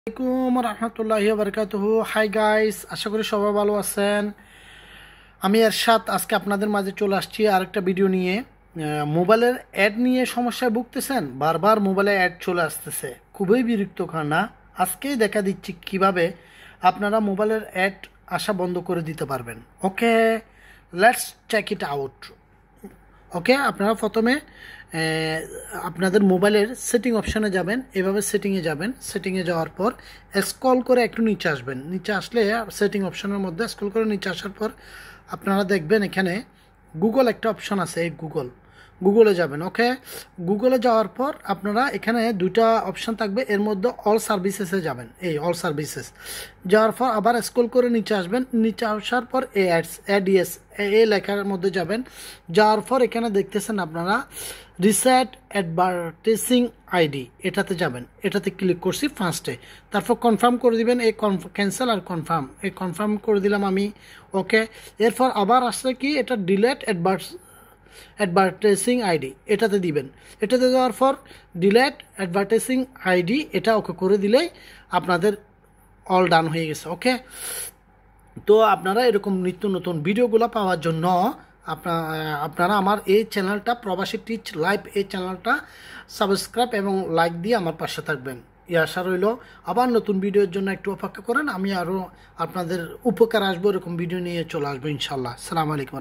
আসসালামু রহমতুল্লাহি ওয়া বারাকাতুহু। হাই গাইস, আশা করি সবাই ভালো আছেন। আমি এরশাদ আজকে আপনাদের মাঝে চলে আসছি আরেকটা ভিডিও নিয়ে। মোবাইলের অ্যাড নিয়ে সমস্যায় ভুগতেছেন, বারবার মোবাইলে অ্যাড চলে আসতেছে, খুবই বিরক্তকর না? আজকেই দেখা দিচ্ছি কিভাবে আপনারা মোবাইলের অ্যাড আসা বন্ধ করে দিতে পারবেন। ওকে, লেটস চেক ইট আউট। ওকে, আপনারা প্রথমে আপনাদের মোবাইলের সেটিং অপশানে যাবেন। এভাবে সেটিংয়ে যাবেন। সেটিংয়ে যাওয়ার পর স্ক্রল করে একটু নিচে আসবেন। নিচে আসলে সেটিং অপশানের মধ্যে স্ক্রল করে নিচে আসার পর আপনারা দেখবেন এখানে গুগল একটা অপশান আছে। এই গুগলে যাবেন। ওকে, গুগলে যাওয়ার পর আপনারা এখানে দুইটা অপশান থাকবে, এর মধ্যে অল সার্ভিসেসে যাবেন। এই অল সার্ভিসেস যাওয়ার পর আবার স্ক্রল করে নিচে আসবেন। নিচে আসার পর অ্যাডিএস এই লেখার মধ্যে যাবেন। যাওয়ার পর এখানে দেখতেছেন আপনারা রিসেট অ্যাডভার্টাইজিং আইডি, এটাতে যাবেন। এটাতে ক্লিক করছি ফার্স্টে, তারপর কনফার্ম করে দিবেন। এই ক্যান্সেল আর কনফার্ম, এই কনফার্ম করে দিলাম আমি। ওকে, এরপর আবার আসছে কি, এটা ডিলেট অ্যাডভার্টাইজিং আইডি, এটাতে দিবেন। এটাতে দেওয়ার পর ডিলেট অ্যাডভার্টাইজিং আইডি, এটা ওকে করে দিলেই আপনাদের অল ডান হয়ে গেছে। ওকে, তো আপনারা এরকম নিত্য নতুন ভিডিওগুলো পাওয়ার জন্য আপনারা আমার এই চ্যানেলটা প্রবাসী টিচ লাইভ, এই চ্যানেলটা সাবস্ক্রাইব এবং লাইক দিয়ে আমার পাশে থাকবেন। এই আশা রইল। আবার নতুন ভিডিওর জন্য একটু অপেক্ষা করেন, আমি আরও আপনাদের উপকার আসবো, এরকম ভিডিও নিয়ে চলে আসবো ইনশাল্লাহ। আসসালামু আলাইকুম।